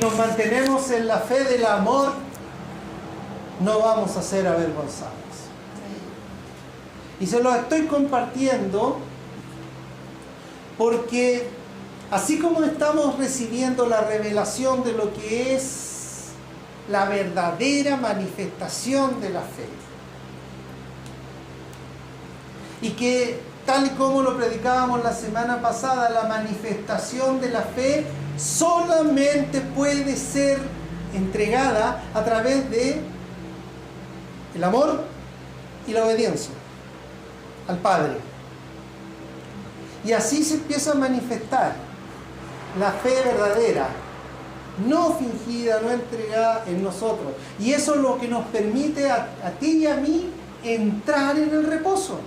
nos mantenemos en la fe del amor, no vamos a ser avergonzados. Y se los estoy compartiendo porque así como estamos recibiendo la revelación de lo que es la verdadera manifestación de la fe, y que tal y como lo predicábamos la semana pasada, la manifestación de la fe solamente puede ser entregada a través de el amor y la obediencia al Padre. Y así se empieza a manifestar la fe verdadera, no fingida, no entregada en nosotros. Y eso es lo que nos permite a ti y a mí entrar en el reposo.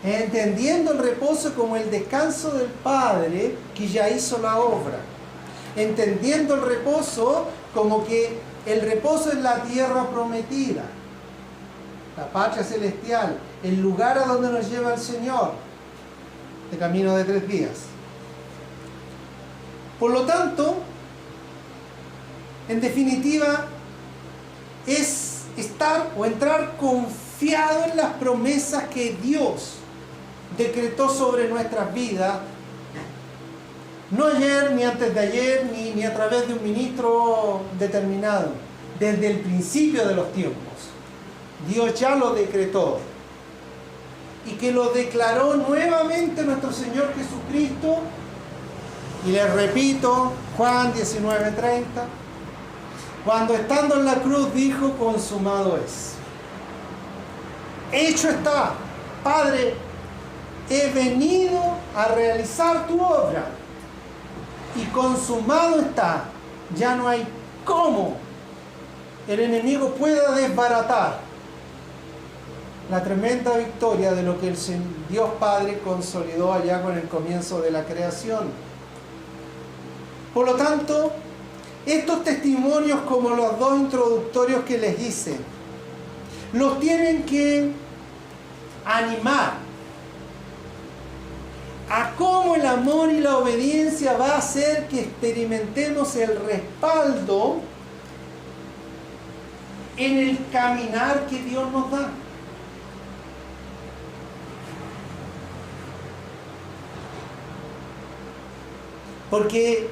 Entendiendo el reposo como el descanso del Padre que ya hizo la obra. Entendiendo el reposo como que el reposo es la tierra prometida, la patria celestial, el lugar a donde nos lleva el Señor, de camino de 3 días. Por lo tanto, en definitiva, es estar o entrar confiado en las promesas que Dios decretó sobre nuestras vidas, no ayer, ni antes de ayer, ni a través de un ministro determinado, desde el principio de los tiempos. Dios ya lo decretó y que lo declaró nuevamente nuestro Señor Jesucristo, y les repito, Juan 19:30, cuando estando en la cruz dijo: consumado es. Hecho está, Padre, he venido a realizar tu obra y consumado está. Ya no hay cómo el enemigo pueda desbaratar la tremenda victoria de lo que el Dios Padre consolidó allá con el comienzo de la creación. Por lo tanto, estos testimonios, como los 2 introductorios que les hice, los tienen que animar a cómo el amor y la obediencia va a hacer que experimentemos el respaldo en el caminar que Dios nos da. Porque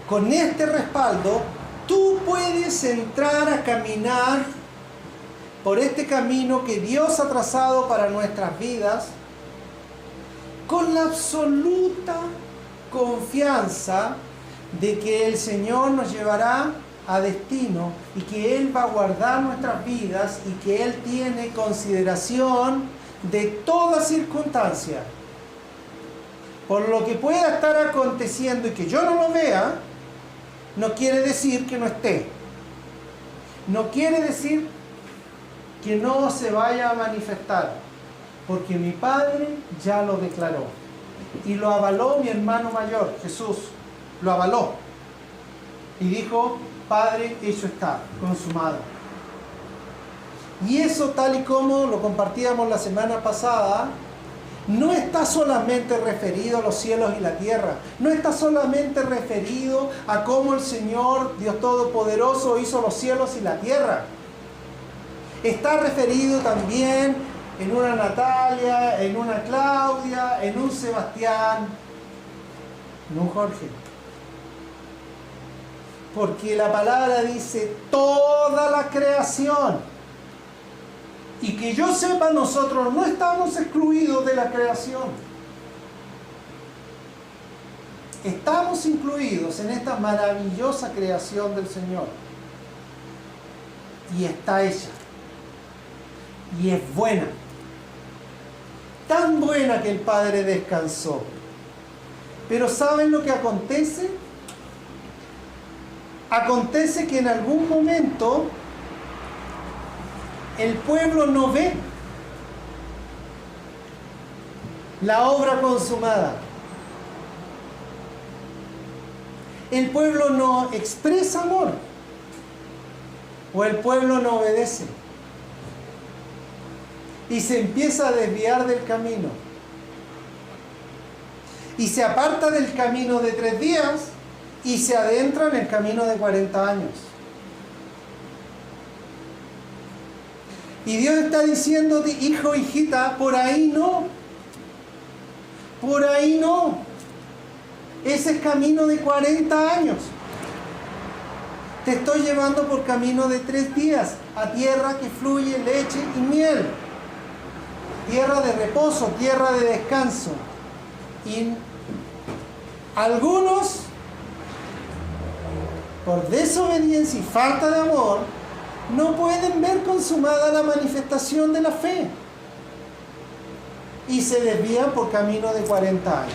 con este respaldo tú puedes entrar a caminar por este camino que Dios ha trazado para nuestras vidas con la absoluta confianza de que el Señor nos llevará a destino y que Él va a guardar nuestras vidas y que Él tiene consideración de toda circunstancia. Por lo que pueda estar aconteciendo y que yo no lo vea, no quiere decir que no esté. No quiere decir que no se vaya a manifestar, porque mi Padre ya lo declaró. Y lo avaló mi hermano mayor, Jesús, lo avaló. Y dijo: Padre, hecho está, consumado. Y eso, tal y como lo compartíamos la semana pasada, no está solamente referido a los cielos y la tierra. No está solamente referido a cómo el Señor, Dios Todopoderoso, hizo los cielos y la tierra. Está referido también en una Natalia, en una Claudia, en un Sebastián, en un Jorge. Porque la palabra dice toda la creación. Y que yo sepa, nosotros no estamos excluidos de la creación. Estamos incluidos en esta maravillosa creación del Señor. Y está hecha. Y es buena. Tan buena que el Padre descansó. Pero ¿saben lo que acontece? Acontece que en algún momento el pueblo no ve la obra consumada. El pueblo no expresa amor, o el pueblo no obedece y se empieza a desviar del camino y se aparta del camino de 3 días y se adentra en el camino de 40 años. Y Dios está diciendo, hijo, hijita, por ahí no. Por ahí no. Ese es camino de 40 años. Te estoy llevando por camino de 3 días a tierra que fluye leche y miel. Tierra de reposo, tierra de descanso. Y algunos, por desobediencia y falta de amor, no pueden ver consumada la manifestación de la fe. Y se desvían por camino de 40 años.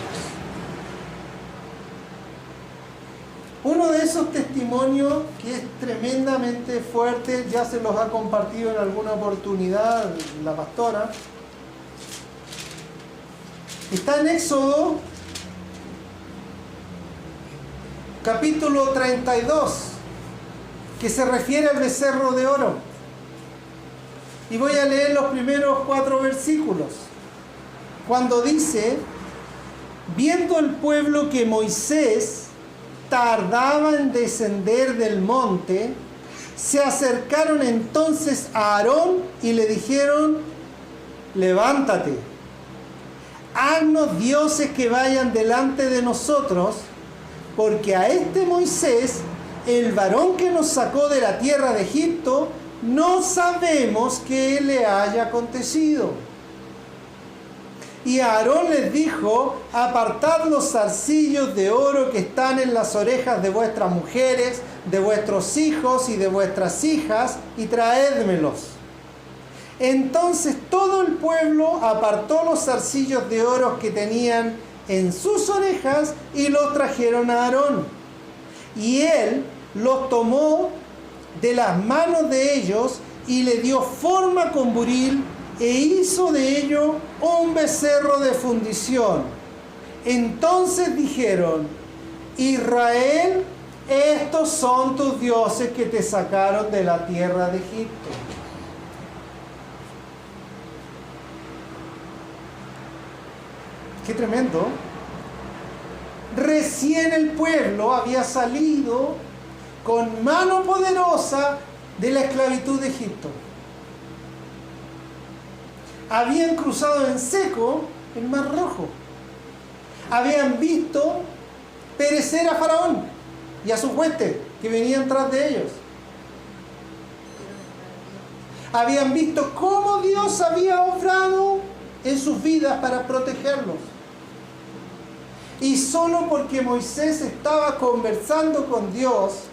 Uno de esos testimonios que es tremendamente fuerte, ya se los ha compartido en alguna oportunidad la pastora, está en Éxodo, capítulo 32, que se refiere al becerro de oro. Y voy a leer los primeros 4 versículos. Cuando dice, viendo el pueblo que Moisés tardaba en descender del monte, se acercaron entonces a Aarón y le dijeron, levántate, haznos dioses que vayan delante de nosotros, porque a este Moisés, el varón que nos sacó de la tierra de Egipto, no sabemos qué le haya acontecido. Y Aarón les dijo, apartad los zarcillos de oro que están en las orejas de vuestras mujeres, de vuestros hijos y de vuestras hijas, y traédmelos. Entonces todo el pueblo apartó los zarcillos de oro que tenían en sus orejas y los trajeron a Aarón. Y él los tomó de las manos de ellos y le dio forma con buril e hizo de ello un becerro de fundición. Entonces dijeron, Israel, estos son tus dioses que te sacaron de la tierra de Egipto. Qué tremendo. Recién el pueblo había salido con mano poderosa de la esclavitud de Egipto. Habían cruzado en seco el Mar Rojo. Habían visto perecer a Faraón y a sus huestes que venían tras de ellos. Habían visto cómo Dios había obrado en sus vidas para protegerlos. Y solo porque Moisés estaba conversando con Dios,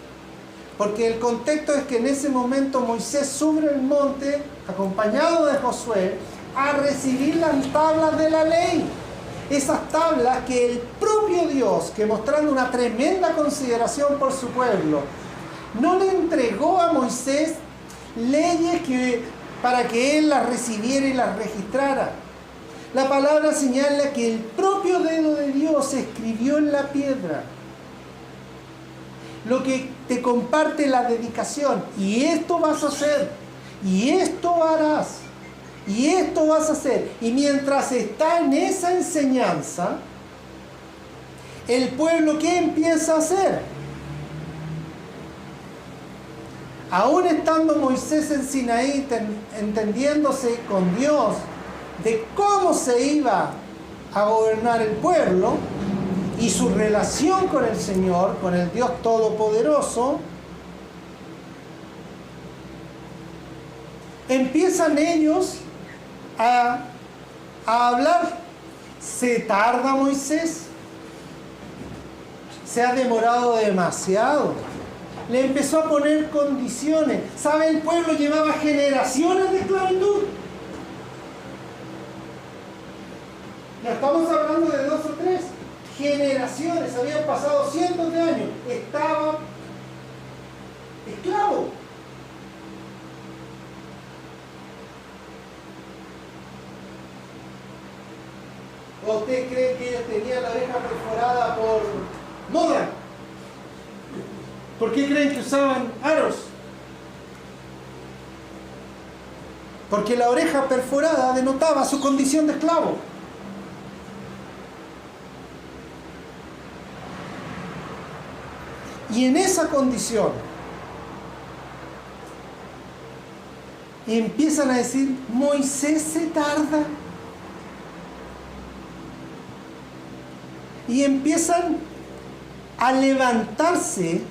porque el contexto es que en ese momento Moisés sube el monte, acompañado de Josué, a recibir las tablas de la ley. Esas tablas que el propio Dios, que mostrando una tremenda consideración por su pueblo, no le entregó a Moisés leyes para que él las recibiera y las registrara. La palabra señala que el propio dedo de Dios escribió en la piedra lo que te comparte la dedicación. Y esto vas a hacer, y esto harás, y esto vas a hacer. Y mientras está en esa enseñanza, el pueblo, ¿qué empieza a hacer? Aún estando Moisés en Sinaí, entendiéndose con Dios de cómo se iba a gobernar el pueblo y su relación con el Señor, con el Dios Todopoderoso, empiezan ellos a hablar. ¿Se tarda Moisés? Se ha demorado demasiado. Le empezó a poner condiciones. ¿Sabe? El pueblo llevaba generaciones de esclavitud. No estamos hablando de 2 o 3 generaciones. Habían pasado cientos de años. Estaba esclavo. ¿O usted cree que ellos tenían la oreja perforada por moda? ¿Por qué creen que usaban aros? Porque la oreja perforada denotaba su condición de esclavo. Y en esa condición empiezan a decir, Moisés se tarda. Y empiezan a levantarse,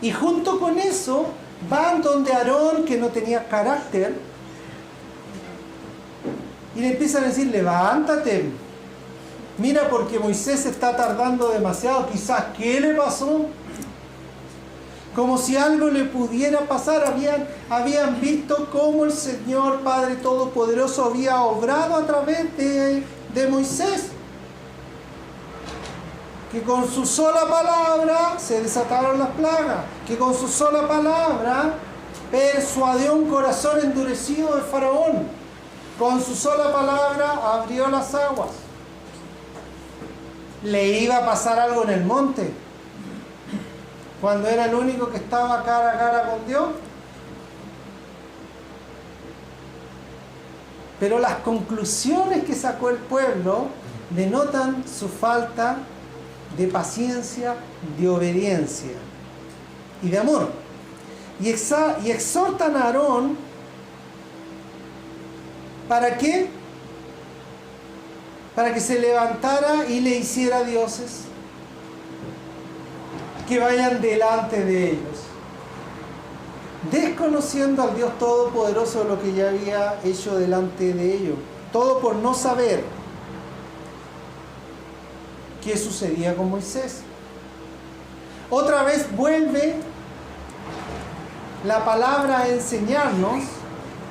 y junto con eso van donde Aarón, que no tenía carácter, y le empiezan a decir, levántate, mira, porque Moisés está tardando demasiado, quizás, ¿qué le pasó? Como si algo le pudiera pasar. Habían visto cómo el Señor Padre Todopoderoso había obrado a través de Moisés, que con su sola palabra se desataron las plagas, que con su sola palabra persuadió un corazón endurecido de Faraón, con su sola palabra abrió las aguas. Le iba a pasar algo en el monte, cuando era el único que estaba cara a cara con Dios. Pero las conclusiones que sacó el pueblo denotan su falta de paciencia, de obediencia y de amor. Y exhortan a Aarón, ¿para qué? Para que se levantara y le hiciera dioses que vayan delante de ellos, desconociendo al Dios Todopoderoso lo que ya había hecho delante de ellos. Todo por no saber qué sucedía con Moisés. Otra vez vuelve la palabra a enseñarnos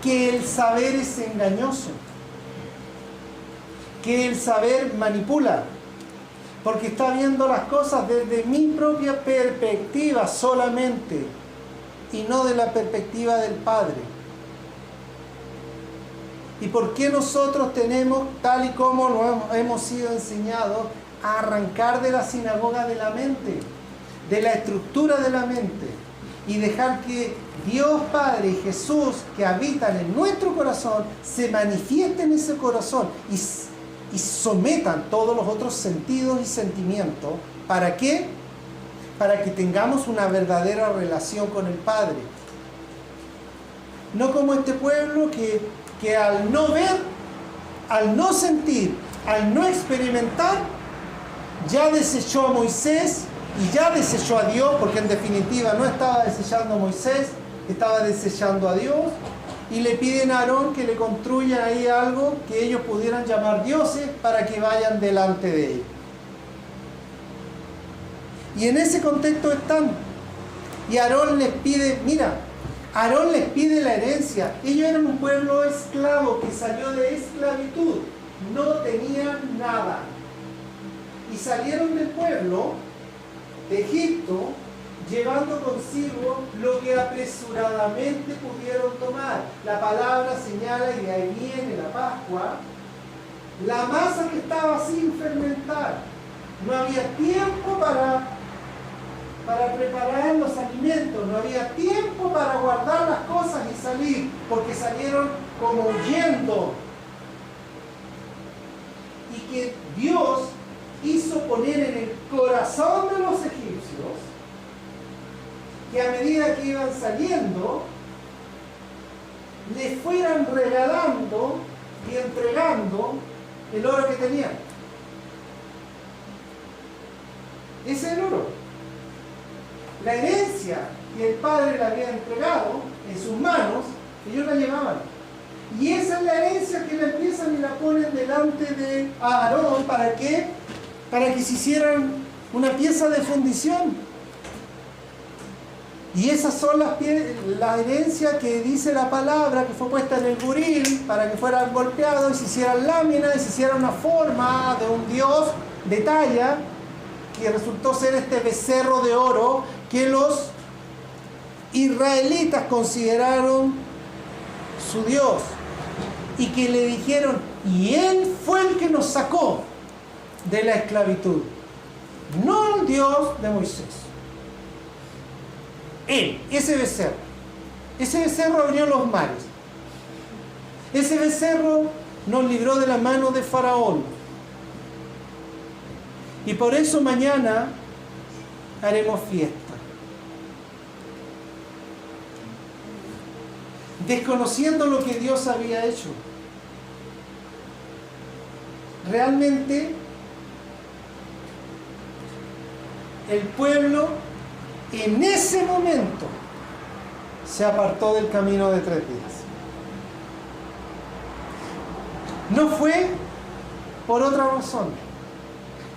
que el saber es engañoso, que el saber manipula, porque está viendo las cosas desde mi propia perspectiva solamente y no de la perspectiva del Padre. ¿Y por qué nosotros tenemos, tal y como lo hemos sido enseñados, a arrancar de la sinagoga de la mente, de la estructura de la mente, y dejar que Dios Padre y Jesús, que habitan en nuestro corazón, se manifiesten en ese corazón y sometan todos los otros sentidos y sentimientos? ¿Para qué? Para que tengamos una verdadera relación con el Padre. No como este pueblo que al no ver, al no sentir, al no experimentar, ya desechó a Moisés y ya desechó a Dios, porque en definitiva no estaba desechando a Moisés, estaba desechando a Dios, y le piden a Aarón que le construya ahí algo que ellos pudieran llamar dioses para que vayan delante de él. Y en ese contexto están. Y Aarón les pide, mira, Aarón les pide la herencia. Ellos eran un pueblo esclavo que salió de esclavitud, no tenían nada. Y salieron del pueblo de Egipto llevando consigo lo que apresuradamente pudieron tomar. La palabra señala, y de ahí viene la Pascua, la masa que estaba sin fermentar. No había tiempo para preparar los alimentos, no había tiempo para guardar las cosas y salir, porque salieron como huyendo. Y que Dios hizo poner en el corazón de los egipcios que a medida que iban saliendo, les fueran regalando y entregando el oro que tenían. Ese es el oro. La herencia que el Padre le había entregado en sus manos, ellos la llevaban. Y esa es la herencia que la empiezan y la ponen delante de Aarón. ¿Para qué? Para que se hicieran una pieza de fundición. Y esas son la herencia que dice la palabra, que fue puesta en el buril para que fueran golpeados y se hicieran láminas y se hiciera una forma de un dios de talla, que resultó ser este becerro de oro que los israelitas consideraron su Dios, y que le dijeron, y él fue el que nos sacó de la esclavitud, no el Dios de Moisés. Él, ese becerro abrió los mares, ese becerro nos libró de la mano de Faraón. Y por eso mañana haremos fiesta. Desconociendo lo que Dios había hecho. Realmente, el pueblo en ese momento se apartó del camino de 3 días. No fue por otra razón.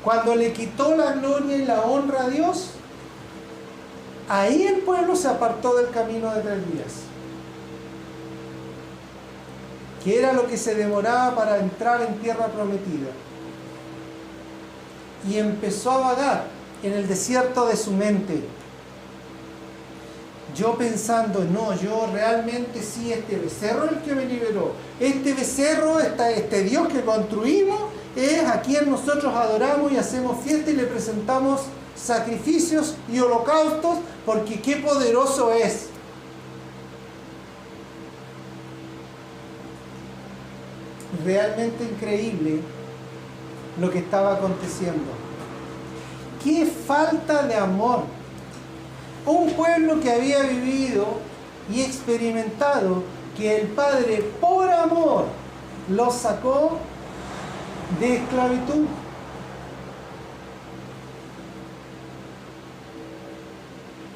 Cuando le quitó la gloria y la honra a Dios, ahí el pueblo se apartó del camino de 3 días. Que era lo que se demoraba para entrar en tierra prometida. Y empezó a vagar en el desierto de su mente. Yo pensando, no, yo realmente sí, este becerro es el que me liberó. Este becerro, este Dios que construimos, es a quien nosotros adoramos y hacemos fiesta y le presentamos sacrificios y holocaustos, porque qué poderoso es. Realmente increíble lo que estaba aconteciendo. ¡Qué falta de amor! Un pueblo que había vivido y experimentado que el Padre, por amor, los sacó de esclavitud.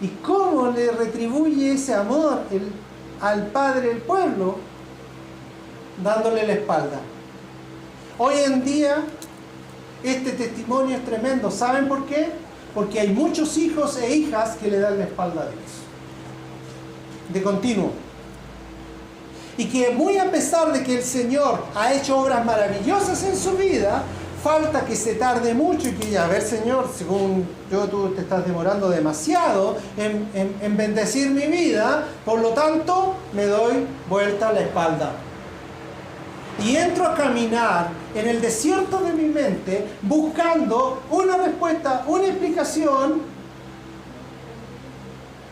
¿Y cómo le retribuye ese amor al Padre el pueblo? Dándole la espalda. Hoy en día este testimonio es tremendo. ¿Saben por qué? Porque hay muchos hijos e hijas que le dan la espalda a Dios. De continuo. Y que muy a pesar de que el Señor ha hecho obras maravillosas en su vida, falta que se tarde mucho y que ya, a ver Señor, según tú te estás demorando demasiado en bendecir mi vida, por lo tanto me doy vuelta a la espalda. Y entro a caminar en el desierto de mi mente buscando una respuesta, una explicación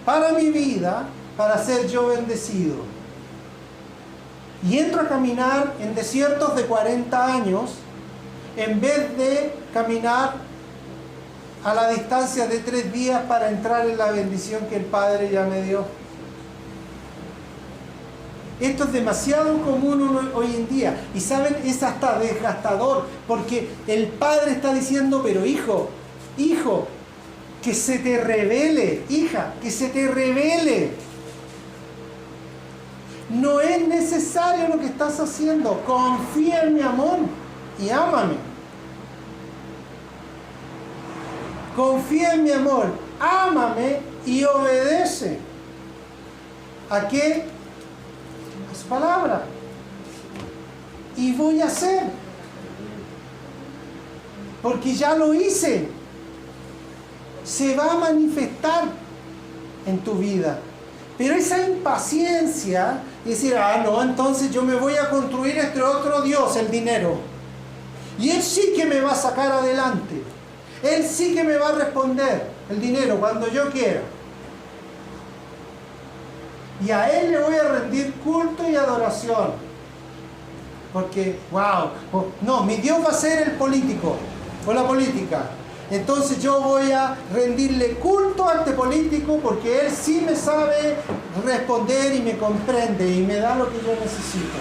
para mi vida, para ser yo bendecido. Y entro a caminar en desiertos de 40 años en vez de caminar a la distancia de 3 días para entrar en la bendición que el Padre ya me dio. Esto es demasiado común hoy en día. Y saben, es hasta desgastador, porque el Padre está diciendo, pero hijo, que se te revele, hija, que se te revele. No es necesario lo que estás haciendo. Confía en mi amor y ámame. Confía en mi amor, ámame y obedece. ¿A qué? A su palabra. Y voy a hacer. Porque ya lo hice. Se va a manifestar en tu vida. Pero esa impaciencia, decir, no, entonces yo me voy a construir este otro Dios, el dinero. Y Él sí que me va a sacar adelante. Él sí que me va a responder el dinero cuando yo quiera. Y a Él le voy a rendir culto y adoración. Porque, wow, no, mi Dios va a ser el político o la política. Entonces yo voy a rendirle culto a este político porque él sí me sabe responder y me comprende y me da lo que yo necesito.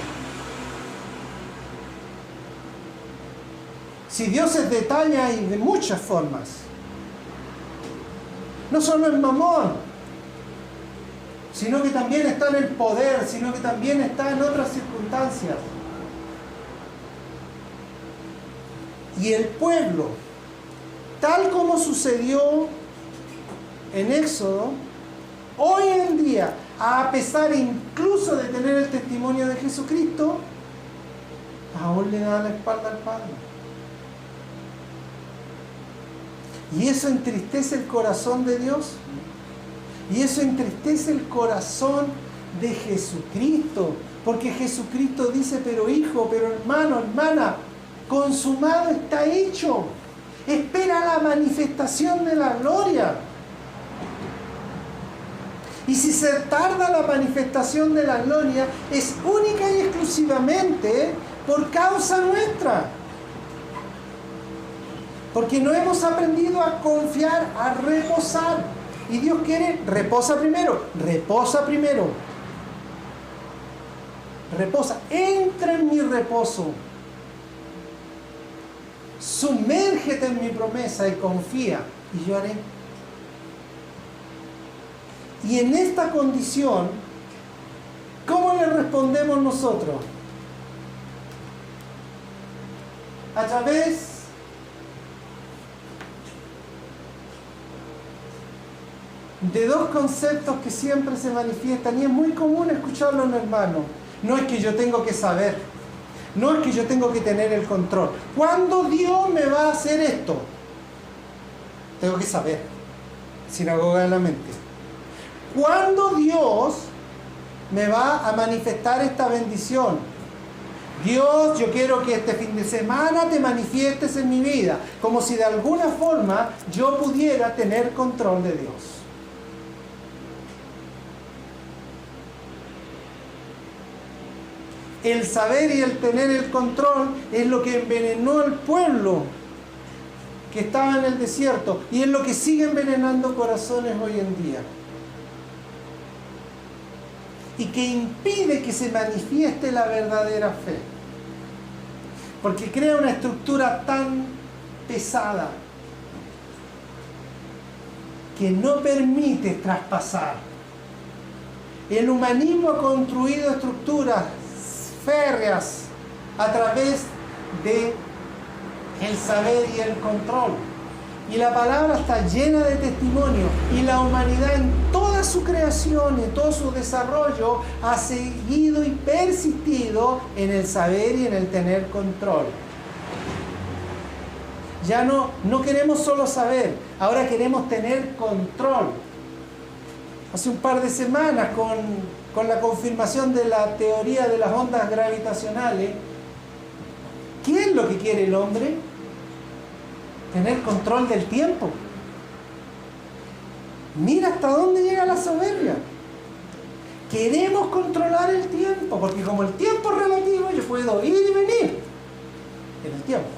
Si Dios es detalla y de muchas formas. No solo en Mamón, sino que también está en el poder, sino que también está en otras circunstancias. Y el pueblo, tal como sucedió en Éxodo, hoy en día, a pesar incluso de tener el testimonio de Jesucristo, aún le da la espalda al Padre. Y eso entristece el corazón de Dios. Y eso entristece el corazón de Jesucristo. Porque Jesucristo dice, pero hijo, pero hermano, hermana, consumado está hecho. Espera la manifestación de la gloria. Y si se tarda la manifestación de la gloria, es única y exclusivamente por causa nuestra. Porque no hemos aprendido a confiar, a reposar. Y Dios quiere, reposa primero. Reposa, entra en mi reposo. Sumérgete en mi promesa y confía, y yo haré. Y en esta condición, ¿cómo le respondemos nosotros? A través de dos conceptos que siempre se manifiestan, y es muy común escucharlo en hermanos. No es que yo tengo que saber, no es que yo tengo que tener el control. ¿Cuándo Dios me va a hacer esto? Tengo que saber. Sinagoga de la mente. ¿Cuándo Dios me va a manifestar esta bendición? Dios, yo quiero que este fin de semana te manifiestes en mi vida, como si de alguna forma yo pudiera tener control de Dios. El saber y el tener el control es lo que envenenó al pueblo que estaba en el desierto, y es lo que sigue envenenando corazones hoy en día. Y que impide que se manifieste la verdadera fe. Porque crea una estructura tan pesada que no permite traspasar. El humanismo ha construido estructuras férreas a través de el saber y el control. Y la palabra está llena de testimonio, y la humanidad en toda su creación, en todo su desarrollo, ha seguido y persistido en el saber y en el tener control. Ya no queremos solo saber, ahora queremos tener control. Hace un par de semanas, con la confirmación de la teoría de las ondas gravitacionales, ¿qué es lo que quiere el hombre? Tener control del tiempo. Mira hasta dónde llega la soberbia. Queremos controlar el tiempo, porque como el tiempo es relativo, yo puedo ir y venir en el tiempo.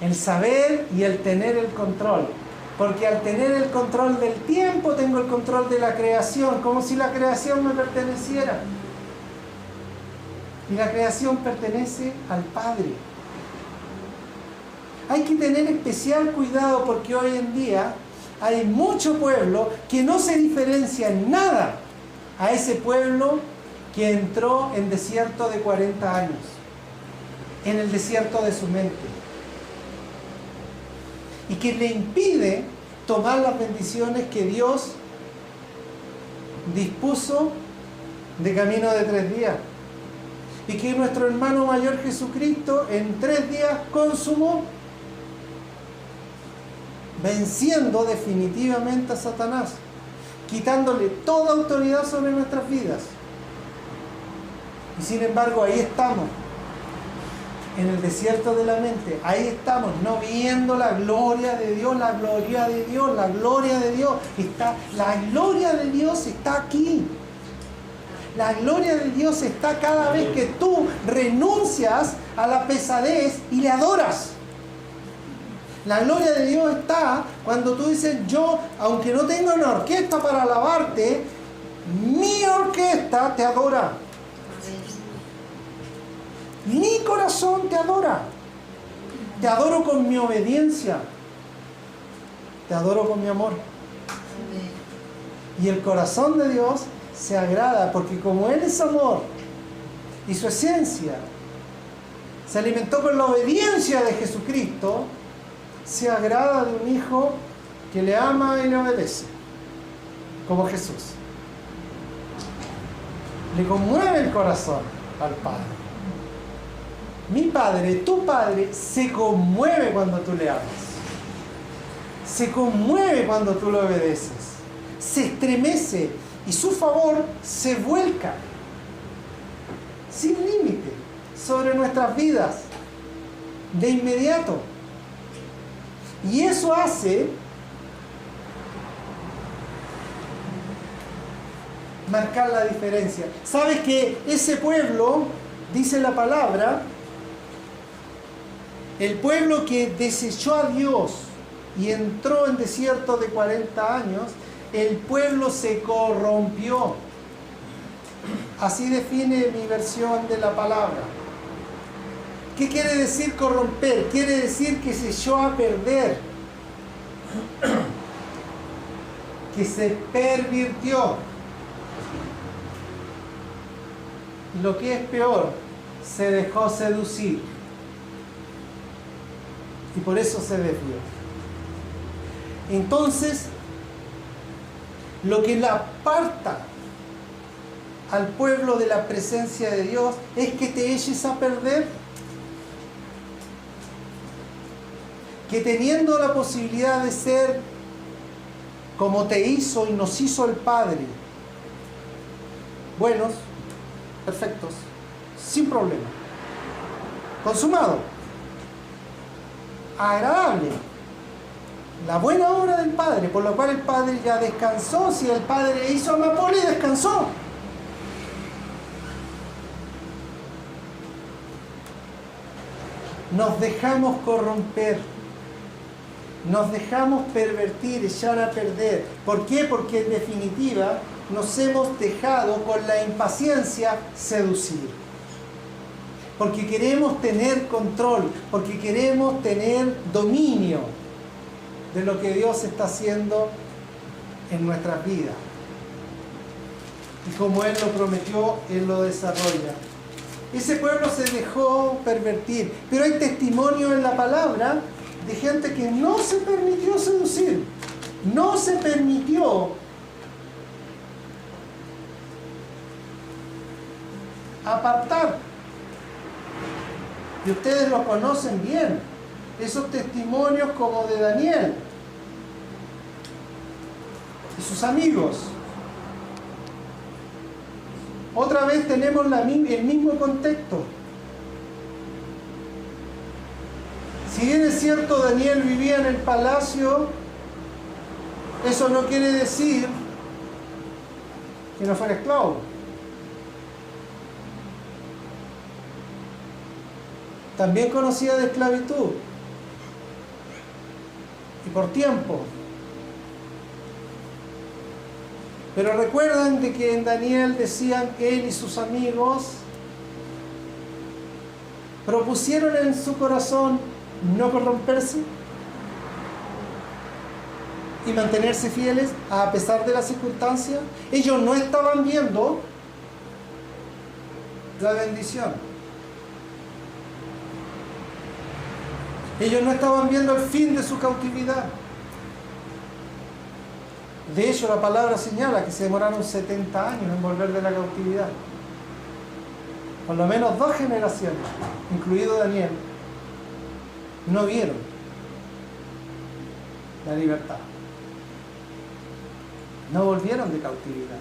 El saber y el tener el control. Porque al tener el control del tiempo, tengo el control de la creación, como si la creación me perteneciera. Y la creación pertenece al Padre. Hay que tener especial cuidado, porque hoy en día hay mucho pueblo que no se diferencia en nada a ese pueblo que entró en desierto de 40 años, en el desierto de su mente, y que le impide tomar las bendiciones que Dios dispuso de camino de 3 días. Y que nuestro hermano mayor Jesucristo en 3 días consumó, venciendo definitivamente a Satanás, quitándole toda autoridad sobre nuestras vidas. Y sin embargo, ahí estamos, en el desierto de la mente. Ahí estamos, no viendo la gloria de Dios, la gloria de Dios, la gloria de Dios. La gloria de Dios está aquí. La gloria de Dios está cada vez que tú renuncias a la pesadez y le adoras. La gloria de Dios está cuando tú dices, yo, aunque no tenga una orquesta para alabarte, mi orquesta te adora. Mi corazón te adora. Te adoro con mi obediencia. Te adoro con mi amor. Y el corazón de Dios se agrada, porque como Él es amor y su esencia se alimentó con la obediencia de Jesucristo, se agrada de un hijo que le ama y le obedece, como Jesús. Le conmueve el corazón al Padre. Mi Padre, tu Padre, se conmueve cuando tú le amas. Se conmueve cuando tú lo obedeces. Se estremece y su favor se vuelca sin límite sobre nuestras vidas de inmediato. Y eso hace marcar la diferencia. ¿Sabes que ese pueblo, dice la palabra, El pueblo que desechó a Dios y entró en desierto de 40 años, el pueblo se corrompió. Así define mi versión de la palabra. ¿Qué quiere decir corromper? Quiere decir que se echó a perder, que se pervirtió. Y lo que es peor, se dejó seducir. Y por eso se desvió. Entonces, lo que le aparta al pueblo de la presencia de Dios es que te eches a perder. Que teniendo la posibilidad de ser como te hizo y nos hizo el Padre, buenos, perfectos, sin problema, consumado, agradable, la buena obra del Padre, por lo cual el Padre ya descansó. Si el Padre hizo amapola y descansó, nos dejamos corromper, nos dejamos pervertir, echar a perder. ¿Por qué? Porque en definitiva nos hemos dejado con la impaciencia seducir. Porque queremos tener control, porque queremos tener dominio de lo que Dios está haciendo en nuestras vidas. Y como Él lo prometió, Él lo desarrolla. Ese pueblo se dejó pervertir, pero hay testimonio en la palabra de gente que no se permitió seducir, no se permitió apartar. Y ustedes lo conocen bien, esos testimonios como de Daniel y sus amigos. Otra vez tenemos el mismo contexto. Si bien es cierto, Daniel vivía en el palacio, eso no quiere decir que no fuera esclavo. También conocía de esclavitud. Y por tiempo. Pero recuerdan de que en Daniel decían que él y sus amigos propusieron en su corazón no corromperse y mantenerse fieles a pesar de las circunstancias. Ellos no estaban viendo la bendición. Ellos no estaban viendo el fin de su cautividad. De hecho, la palabra señala que se demoraron 70 años en volver de la cautividad. Por lo menos 2 generaciones, incluido Daniel, no vieron la libertad. No volvieron de cautividad.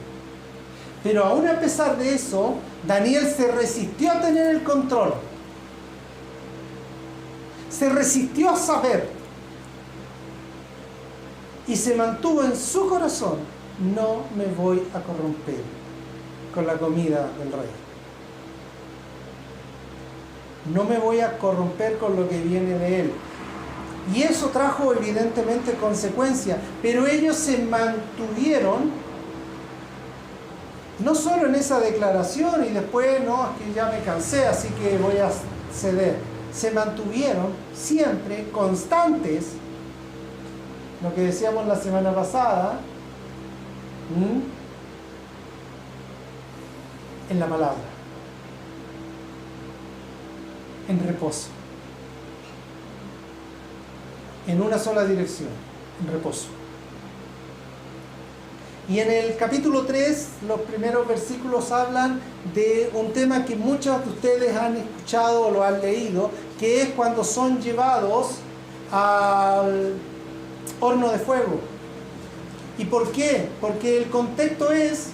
Pero aún a pesar de eso, Daniel se resistió a tener el control. Se resistió a saber. Y se mantuvo en su corazón: no me voy a corromper con la comida del rey. No me voy a corromper con lo que viene de él. Y eso trajo evidentemente consecuencias. Pero ellos se mantuvieron, no solo en esa declaración y después, no, es que ya me cansé, así que voy a ceder. Se mantuvieron siempre constantes, lo que decíamos la semana pasada, en la palabra, en reposo, en una sola dirección, en reposo. Y en el capítulo 3, los primeros versículos hablan de un tema que muchos de ustedes han escuchado o lo han leído, que es cuando son llevados al horno de fuego. ¿Y por qué? Porque el contexto es,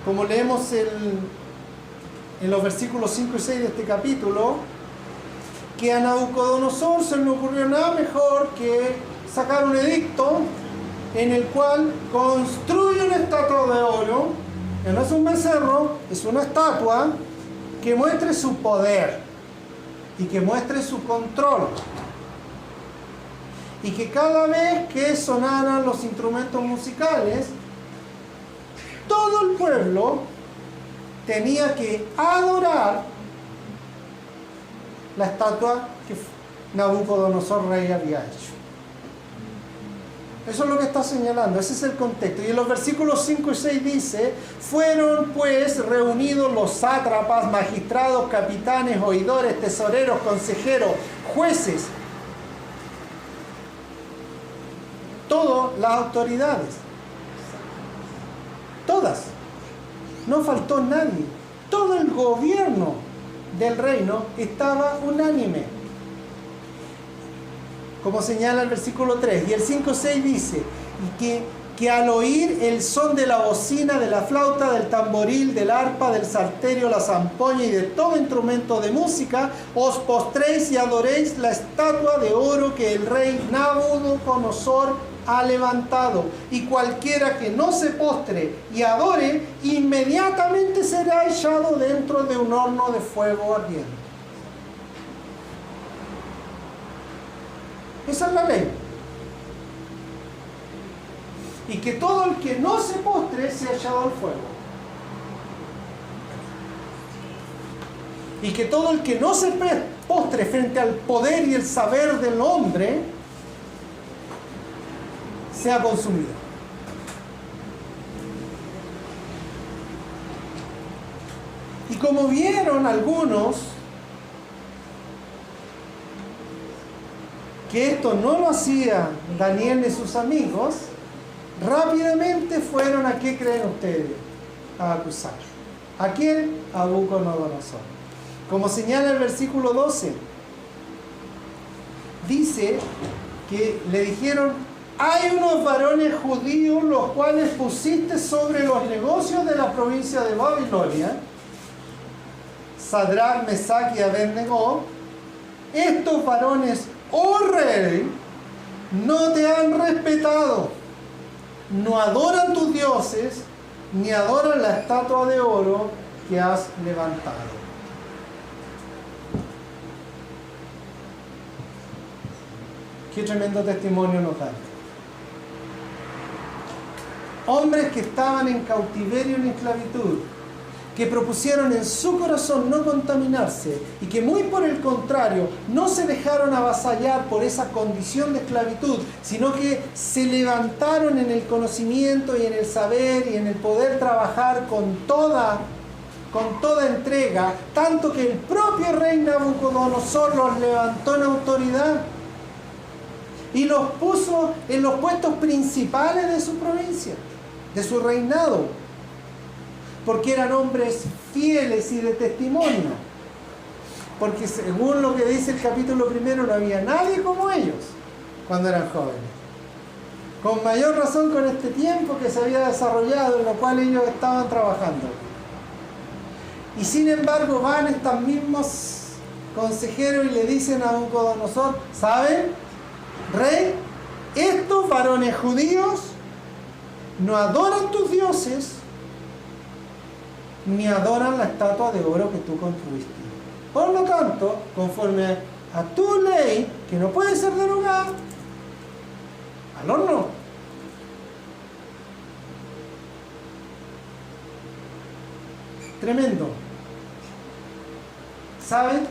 como leemos en los versículos 5 y 6 de este capítulo, que a Nabucodonosor se le ocurrió nada mejor que sacar un edicto en el cual construye una estatua de oro, que no es un becerro, es una estatua, que muestre su poder y que muestre su control. Y que cada vez que sonaran los instrumentos musicales, todo el pueblo tenía que adorar la estatua que Nabucodonosor rey había hecho. Eso es lo que está señalando, ese es el contexto. Y en los versículos 5 y 6 dice: fueron pues reunidos los sátrapas, magistrados, capitanes, oidores, tesoreros, consejeros, jueces, todas las autoridades, todas, no faltó nadie, todo el gobierno del reino estaba unánime, como señala el versículo 3. Y el 5-6 dice que al oír el son de la bocina, de la flauta, del tamboril, del arpa, del salterio, la zampoña y de todo instrumento de música, os postréis y adoréis la estatua de oro que el rey Nabucodonosor ha levantado. Y cualquiera que no se postre y adore, inmediatamente será echado dentro de un horno de fuego ardiente. Esa es la ley. Y que todo el que no se postre sea echado al fuego. Y que todo el que no se postre frente al poder y el saber del hombre sea consumido. Y como vieron algunos que esto no lo hacía Daniel ni sus amigos, rápidamente fueron a ¿qué creen ustedes? A acusar. ¿A quién? A Nabucodonosor. Como señala el versículo 12, dice que le dijeron: hay unos varones judíos los cuales pusiste sobre los negocios de la provincia de Babilonia, Sadrach, Mesach y Abednego. Estos varones, oh rey, no te han respetado, no adoran tus dioses, ni adoran la estatua de oro que has levantado. Qué tremendo testimonio nos dan. Hombres que estaban en cautiverio y en esclavitud, que propusieron en su corazón no contaminarse y que muy por el contrario no se dejaron avasallar por esa condición de esclavitud, sino que se levantaron en el conocimiento y en el saber y en el poder trabajar con toda entrega, tanto que el propio rey Nabucodonosor los levantó en autoridad y los puso en los puestos principales de su provincia, de su reinado, porque eran hombres fieles y de testimonio, porque según lo que dice el capítulo 1, no había nadie como ellos cuando eran jóvenes. Con mayor razón con este tiempo que se había desarrollado, en lo cual ellos estaban trabajando. Y sin embargo van estos mismos consejeros y le dicen a Nabucodonosor: ¿saben, rey? Estos varones judíos no adoran tus dioses, ni adoran la estatua de oro que tú construiste. Por lo tanto, conforme a tu ley, que no puede ser derogada, al horno. Tremendo. ¿Saben?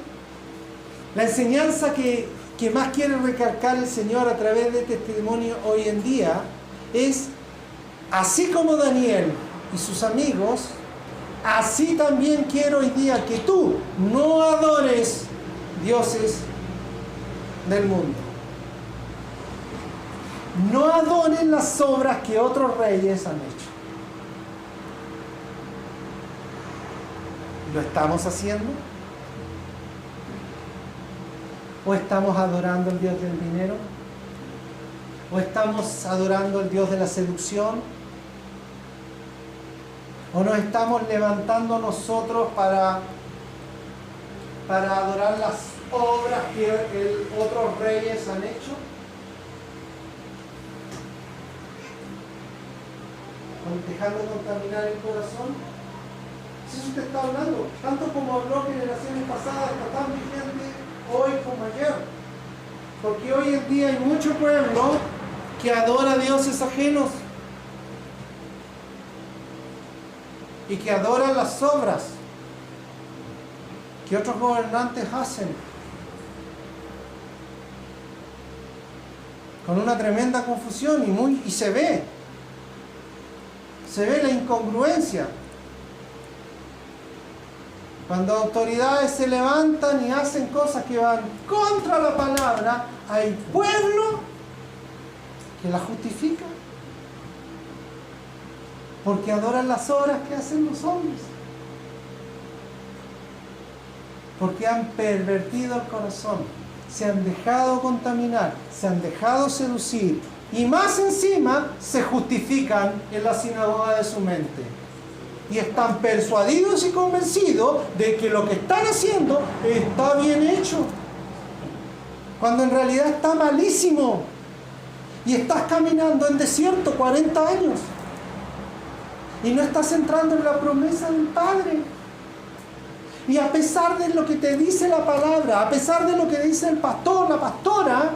La enseñanza que más quiere recalcar el Señor a través de este testimonio hoy en día es: así como Daniel y sus amigos, así también quiero hoy día que tú no adores dioses del mundo. No adores las obras que otros reyes han hecho. ¿Lo estamos haciendo? ¿O estamos adorando al Dios del dinero? ¿O estamos adorando al Dios de la seducción? ¿O nos estamos levantando nosotros para adorar las obras que otros reyes han hecho? ¿Dejando contaminar el corazón? Si eso te está hablando, tanto como habló generaciones pasadas, está tan vigente hoy como ayer. Porque hoy en día hay mucho pueblo que adora a dioses ajenos y que adora las obras que otros gobernantes hacen, con una tremenda confusión y se ve la incongruencia. Cuando autoridades se levantan y hacen cosas que van contra la palabra, hay pueblo que la justifica porque adoran las obras que hacen los hombres, porque han pervertido el corazón, se han dejado contaminar, se han dejado seducir y más encima se justifican en la sinagoga de su mente. Y están persuadidos y convencidos de que lo que están haciendo está bien hecho, cuando en realidad está malísimo. Y estás caminando en desierto 40 años y no estás entrando en la promesa del Padre. Y a pesar de lo que te dice la palabra, a pesar de lo que dice el pastor, la pastora,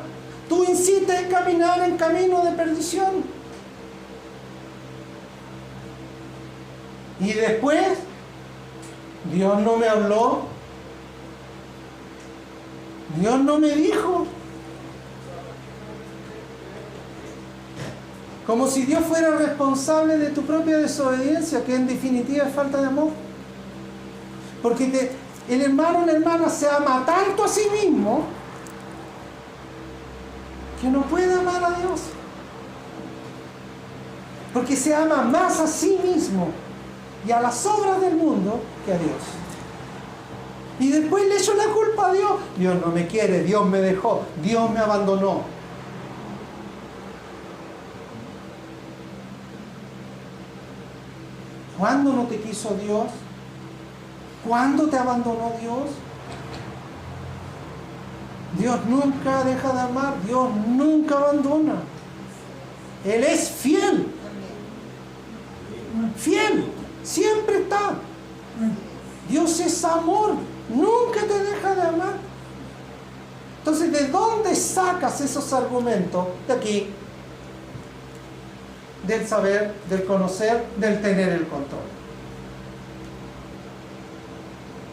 tú insistes en caminar en camino de perdición. Y después, Dios no me habló, Dios no me dijo. Como si Dios fuera responsable de tu propia desobediencia, que en definitiva es falta de amor. Porque el hermano o la hermana se ama tanto a sí mismo que no puede amar a Dios. Porque se ama más a sí mismo y a las obras del mundo que a Dios. Y después le echó la culpa a Dios. Dios no me quiere, Dios me dejó, Dios me abandonó. ¿Cuándo no te quiso Dios? ¿Cuándo te abandonó Dios? Dios nunca deja de amar, Dios nunca abandona. Él es fiel. Fiel, siempre está. Dios es amor, nunca te deja de amar. Entonces, ¿de dónde sacas esos argumentos? De aquí. Del saber, del conocer, del tener el control.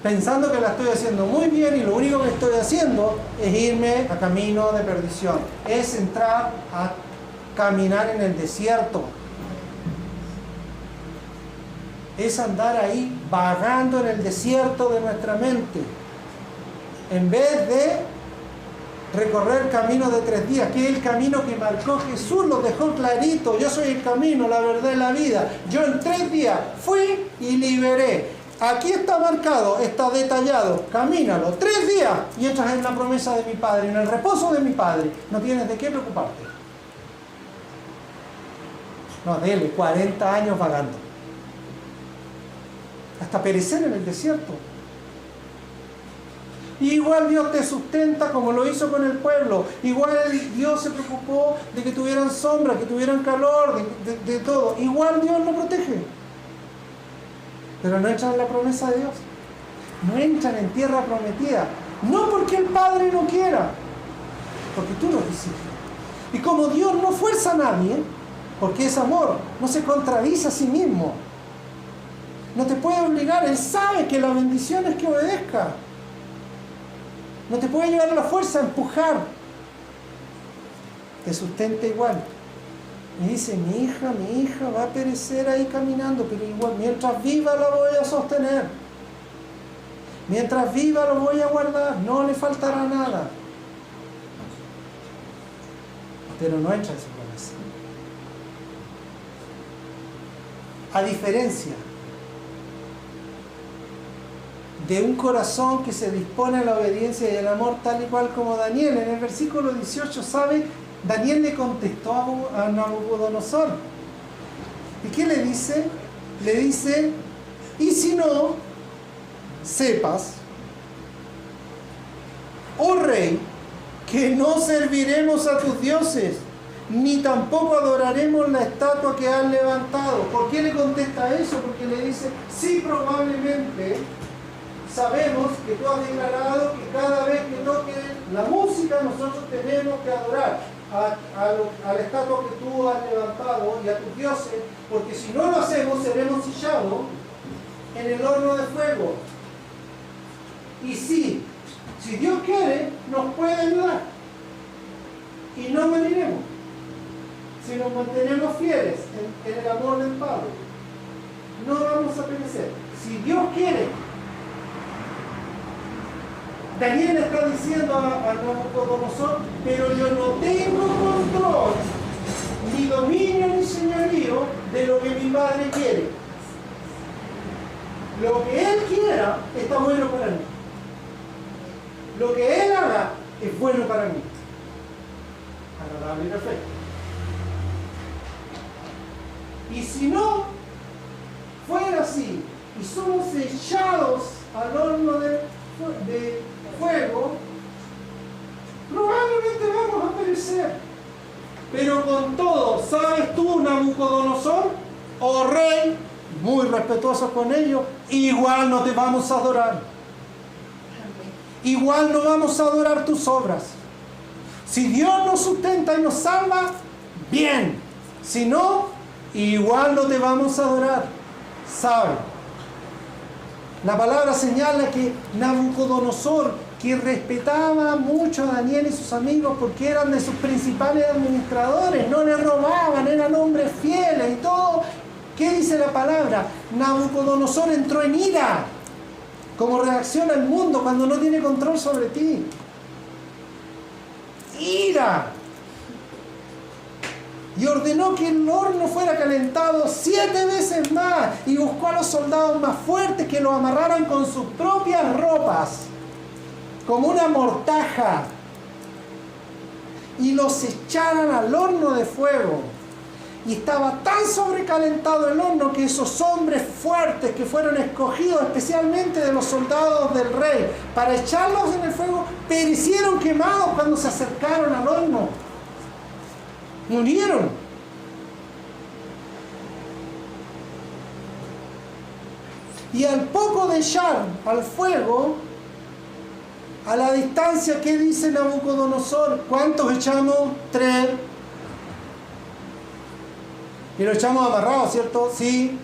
Pensando que la estoy haciendo muy bien y lo único que estoy haciendo es irme a camino de perdición. Es entrar a caminar en el desierto. Es andar ahí vagando en el desierto de nuestra mente. En vez de recorrer el camino de 3 días, que es el camino que marcó Jesús, lo dejó clarito. Yo soy el camino, la verdad y la vida. Yo en 3 días fui y liberé. Aquí está marcado, está detallado. Camínalo 3 días y entras en la promesa de mi Padre, en el reposo de mi Padre. No tienes de qué preocuparte. No, dele 40 años vagando. Hasta perecer en el desierto. Igual Dios te sustenta como lo hizo con el pueblo. Igual Dios se preocupó de que tuvieran sombra, que tuvieran calor, de todo. Igual Dios lo protege. Pero no entran en la promesa de Dios. No entran en tierra prometida. No porque el Padre no quiera, porque tú lo quisiste. Y como Dios no fuerza a nadie, porque es amor, no se contradice a sí mismo. No te puede obligar, Él sabe que la bendición es que obedezca. No te puede llevar a la fuerza a empujar. Te sustenta igual. Y dice, mi hija va a perecer ahí caminando, pero igual, mientras viva la voy a sostener. Mientras viva lo voy a guardar, no le faltará nada. Pero no entra en su promesa. A diferencia de un corazón que se dispone a la obediencia y al amor, tal y cual como Daniel, en el versículo 18, ¿sabe? Daniel le contestó a Nabucodonosor. ¿Y qué le dice? Le dice, y si no, sepas, oh rey, que no serviremos a tus dioses, ni tampoco adoraremos la estatua que han levantado. ¿Por qué le contesta eso? Porque le dice, sí, probablemente sabemos que tú has declarado que cada vez que toque la música nosotros tenemos que adorar a la estatua que tú has levantado y a tus dioses, porque si no lo hacemos seremos sellados en el horno de fuego. Y sí, si Dios quiere, nos puede ayudar y no moriremos si nos mantenemos fieles en el amor del Padre. No vamos a perecer si Dios quiere. Daniel está diciendo a Nabucodonosor, pero yo no tengo control, ni dominio, ni señorío de lo que mi Padre quiere. Lo que Él quiera está bueno para mí. Lo que Él haga es bueno para mí. Agradable y perfecto. Y si no fuera así, y somos echados al horno de fuego, probablemente vamos a perecer. Pero con todo, ¿sabes tú, Nabucodonosor, oh rey, muy respetuoso con ellos, igual no te vamos a adorar? Igual no vamos a adorar tus obras. Si Dios nos sustenta y nos salva, bien. Si no, igual no te vamos a adorar. ¿Sabe? La palabra señala que Nabucodonosor, que respetaba mucho a Daniel y sus amigos porque eran de sus principales administradores, no le robaban, eran hombres fieles y todo. ¿Qué dice la palabra? Nabucodonosor entró en ira, como reacciona el mundo cuando no tiene control sobre ti. Ira. Y ordenó que el horno fuera calentado 7 veces más y buscó a los soldados más fuertes que los amarraran con sus propias ropas, como una mortaja, y los echaran al horno de fuego. Y estaba tan sobrecalentado el horno que esos hombres fuertes que fueron escogidos especialmente de los soldados del rey para echarlos en el fuego, perecieron quemados cuando se acercaron al horno. Murieron. Y al poco de echar al fuego, a la distancia, ¿qué dice Nabucodonosor? ¿Cuántos echamos? 3. Y lo echamos amarrados, ¿cierto? Sí.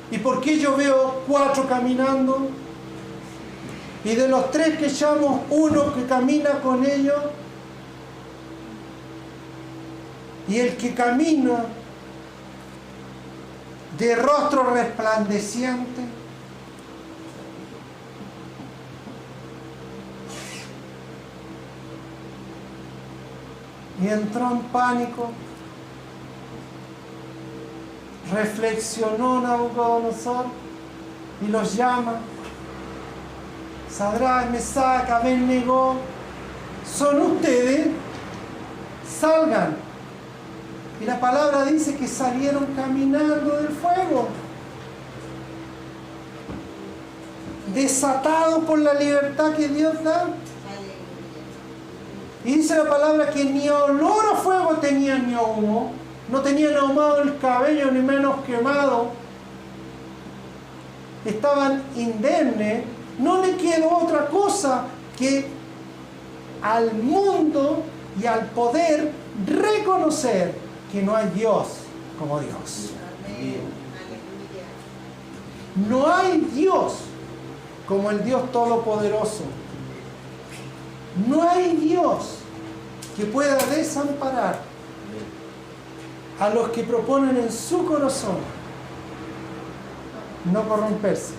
¿Y por qué yo veo 4 caminando? Y de los 3 que echamos, 1 que camina con ellos. Y el que camina de rostro resplandeciente, y entró en pánico. Reflexionó Nabucodonosor y los llama. Sadrach, Mesach, Abed-Nego, ¿son ustedes? Salgan. Y la palabra dice que salieron caminando del fuego, desatados por la libertad que Dios da. Y dice la palabra que ni olor a fuego tenían ni a humo, no tenían ahumado el cabello ni menos quemado, estaban indemnes. No le quedó otra cosa que al mundo y al poder reconocer que no hay Dios como Dios. No hay Dios como el Dios Todopoderoso. No hay Dios que pueda desamparar a los que proponen en su corazón no corromperse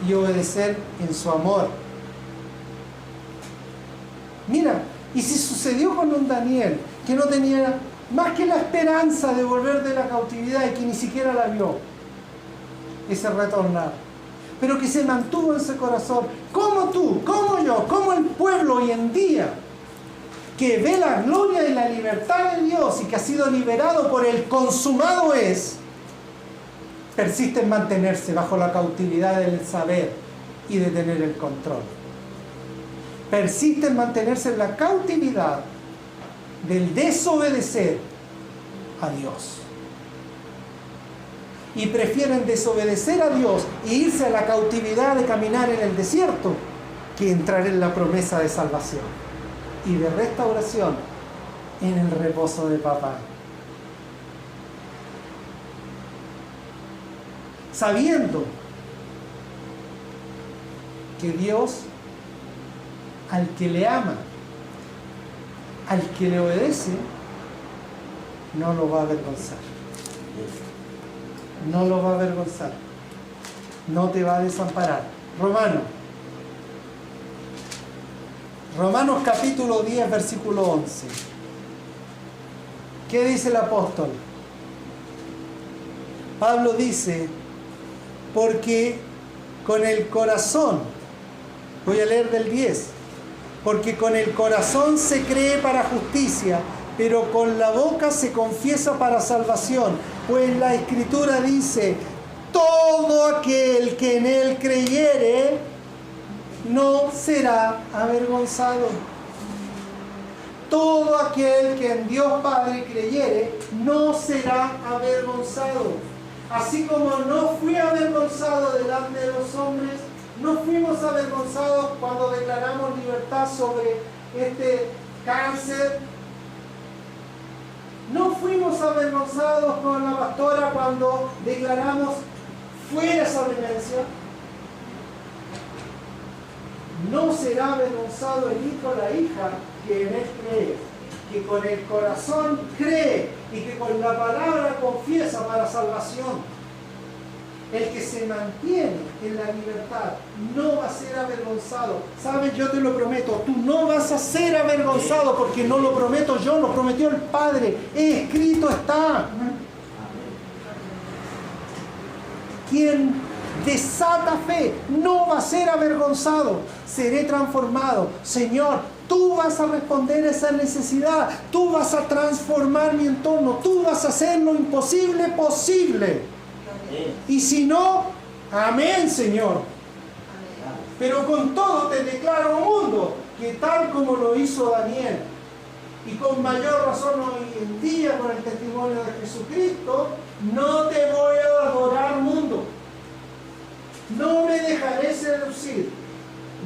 y obedecer en su amor. Mira, y si sucedió con un Daniel que no tenía más que la esperanza de volver de la cautividad y que ni siquiera la vio, ese retornar, pero que se mantuvo en su corazón, como tú, como yo, como el pueblo hoy en día, que ve la gloria y la libertad de Dios y que ha sido liberado por el consumado es, persiste en mantenerse bajo la cautividad del saber y de tener el control. Persiste en mantenerse en la cautividad del desobedecer a Dios. Y prefieren desobedecer a Dios e irse a la cautividad de caminar en el desierto que entrar en la promesa de salvación y de restauración en el reposo de papá. Sabiendo que Dios, al que le ama, al que le obedece, no lo va a avergonzar. No lo va a avergonzar. No te va a desamparar. Romanos capítulo 10, versículo 11. ¿Qué dice el apóstol? Pablo dice, porque con el corazón, voy a leer del 10, porque con el corazón se cree para justicia, pero con la boca se confiesa para salvación. Pues la Escritura dice, todo aquel que en él creyere no será avergonzado. Todo aquel que en Dios Padre creyere no será avergonzado. Así como no fui avergonzado delante de los hombres, no fuimos avergonzados cuando declaramos libertad sobre este cáncer. No fuimos avergonzados con la pastora cuando declaramos fuera esa demencia. No será avergonzado el hijo o la hija que en él cree, que con el corazón cree y que con la palabra confiesa para salvación. El que se mantiene en la libertad no va a ser avergonzado. ¿Sabes? Yo te lo prometo, tú no vas a ser avergonzado porque no lo prometo yo, lo prometió el Padre. Escrito está. Quien desata fe no va a ser avergonzado. Seré transformado. Señor, tú vas a responder a esa necesidad. Tú vas a transformar mi entorno. Tú vas a hacer lo imposible posible. Y si no, amén, Señor. Pero con todo te declaro, mundo, que tal como lo hizo Daniel, y con mayor razón hoy en día con el testimonio de Jesucristo, no te voy a adorar, mundo. No me dejaré seducir.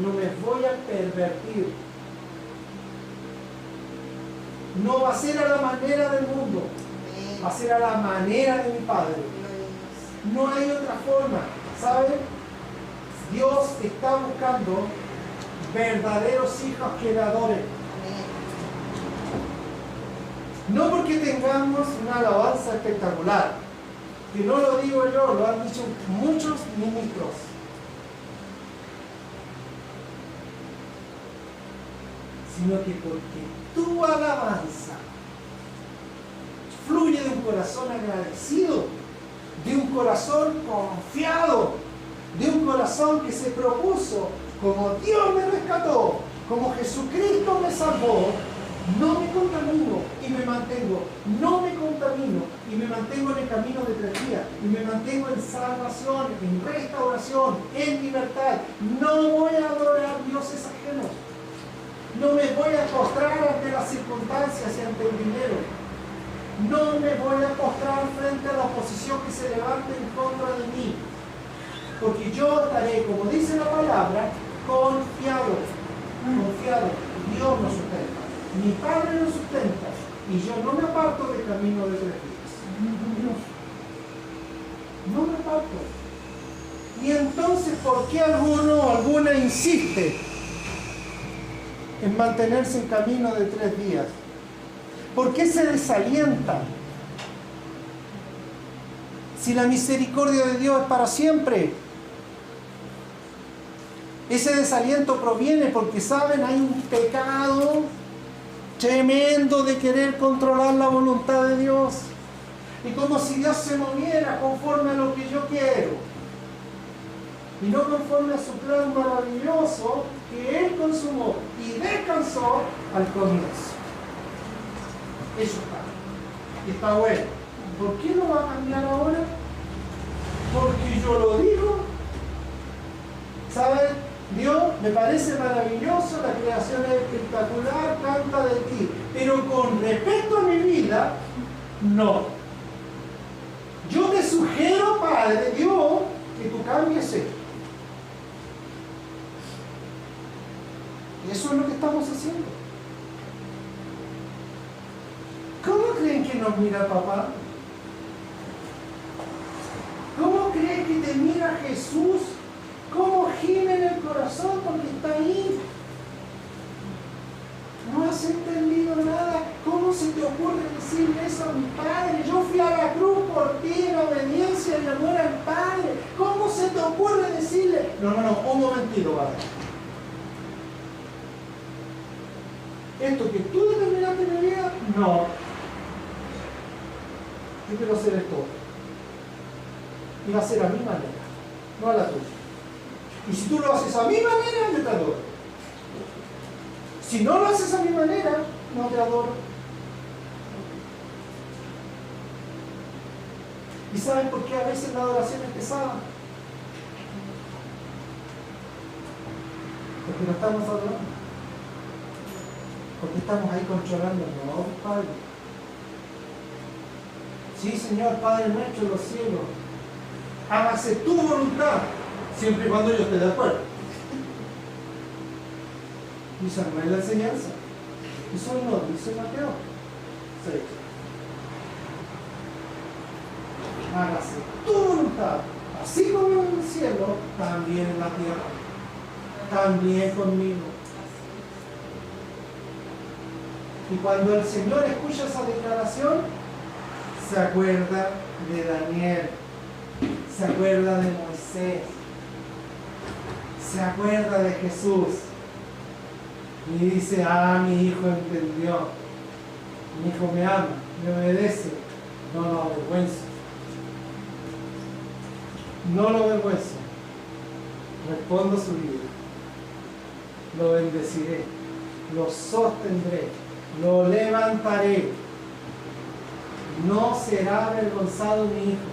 No me voy a pervertir. No va a ser a la manera del mundo. Va a ser a la manera de mi Padre. No hay otra forma, ¿saben? Dios está buscando verdaderos hijos que le adoren. No porque tengamos una alabanza espectacular, que no lo digo yo, lo han dicho muchos ministros. Sino que porque tu alabanza fluye de un corazón agradecido, de un corazón confiado, de un corazón que se propuso, como Dios me rescató, como Jesucristo me salvó, no me contamino y me mantengo, no me contamino y me mantengo en el camino de 3 días, y me mantengo en salvación, en restauración, en libertad. No voy a adorar dioses ajenos, no me voy a postrar ante las circunstancias y ante el dinero. No me voy a postrar frente a la oposición que se levante en contra de mí. Porque yo estaré, como dice la palabra, confiado. Confiado. Dios nos sustenta. Mi Padre nos sustenta. Y yo no me aparto del camino de 3 días. No me aparto. Y entonces, ¿por qué alguno o alguna insiste en mantenerse en camino de 3 días? ¿Por qué se desalienta? Si la misericordia de Dios es para siempre. Ese desaliento proviene porque, ¿saben? Hay un pecado tremendo de querer controlar la voluntad de Dios. Y como si Dios se moviera conforme a lo que yo quiero. Y no conforme a su plan maravilloso que Él consumó y descansó al comienzo. Eso está. Y está bueno. ¿Por qué no va a cambiar ahora? Porque yo lo digo. ¿Saben? Dios, me parece maravilloso, la creación es espectacular, canta de ti. Pero con respecto a mi vida, no. Yo te sugiero, Padre Dios, que tú cambies esto. Y eso es lo que estamos haciendo. ¿Cómo creen que nos mira papá? ¿Cómo creen que te mira Jesús? ¿Cómo gime en el corazón porque está ahí? No has entendido nada. ¿Cómo se te ocurre decirle eso a mi Padre? Yo fui a la cruz por ti en obediencia y amor al Padre. ¿Cómo se te ocurre decirle? No, un momentito, Padre. ¿Esto que tú determinaste en mi vida? No. Yo quiero hacer esto. Y va a ser a mi manera, no a la tuya. Y si tú lo haces a mi manera, yo te adoro. Si no lo haces a mi manera, no te adoro. ¿Y saben por qué a veces la adoración es pesada? Porque no estamos adorando. Porque estamos ahí controlando. No, Padre. Sí, Señor, Padre nuestro en los cielos. Hágase tu voluntad, siempre y cuando yo esté de acuerdo. Y esa no es la enseñanza. Eso no dice Mateo 6. Hágase tu voluntad, así como en el cielo, también en la tierra, también conmigo. Y cuando el Señor escucha esa declaración, se acuerda de Daniel, se acuerda de Moisés, se acuerda de Jesús y dice: ah, mi hijo entendió, mi hijo me ama, me obedece. No lo avergüenzo, no lo avergüenzo, respondo su vida, lo bendeciré, lo sostendré, lo levantaré, no será avergonzado mi hijo,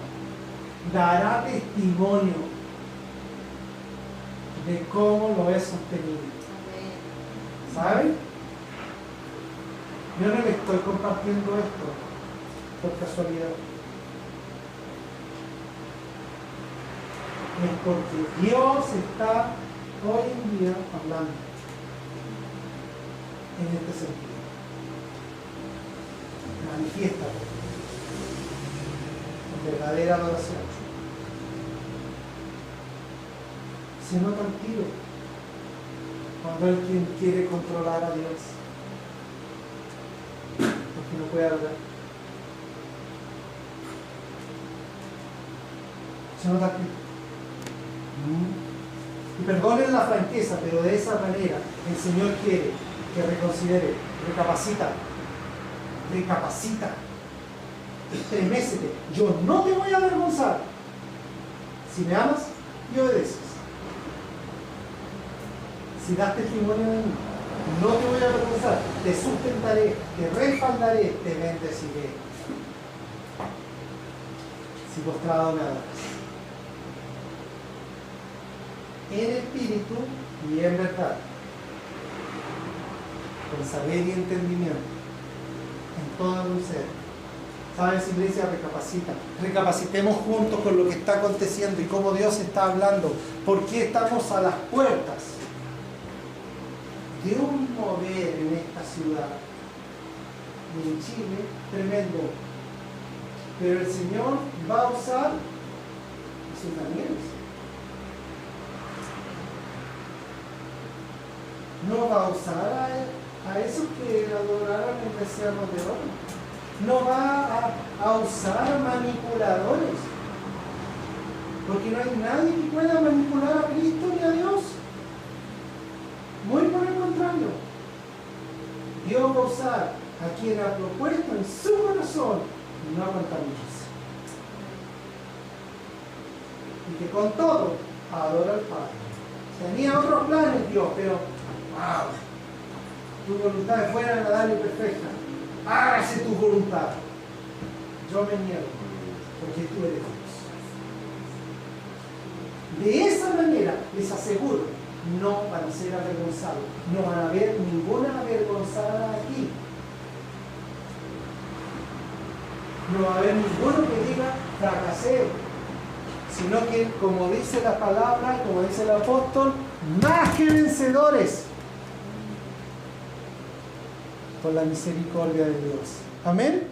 dará testimonio de cómo lo he sostenido. ¿Saben? Yo no le estoy compartiendo esto por casualidad. Es porque Dios está hoy en día hablando en este sentido. Manifiéstate en verdadera adoración. Se nota el tiro cuando es quien quiere controlar a Dios, porque no puede hablar. Se nota el tiro. Y perdonen la franqueza, pero de esa manera el Señor quiere que reconsidere, recapacita, estremécete. Yo no te voy a avergonzar si me amas y obedeces. Si das testimonio de mí, no te voy a avergonzar, te sustentaré, te respaldaré, te bendeciré. Si postrado me adoras. En espíritu y en verdad, con saber y entendimiento, en todo el ser. ¿Sabes, iglesia? Recapacita. Recapacitemos juntos con lo que está aconteciendo y cómo Dios está hablando. ¿Por qué estamos a las puertas de un mover en esta ciudad y en Chile tremendo? Pero el Señor va a usar a sus Danieles. No va a usar a esos que adoraron el becerro de oro. No va a usar manipuladores. Porque no hay nadie que pueda manipular a Cristo ni a Dios. Muy por el contrario. Dios va a usar a quien ha propuesto en su corazón no contaminarse. Y que con todo adora al Padre. Tenía otros planes Dios, pero wow, tu voluntad es buena, agradable y perfecta. Hágase tu voluntad. Yo me niego, porque tú eres Dios. De esa manera les aseguro no van a ser avergonzados. No van a haber ninguna avergonzada aquí. No va a haber ninguno que diga fracasé, sino que, como dice la palabra, como dice el apóstol, más que vencedores por la misericordia de Dios. Amén.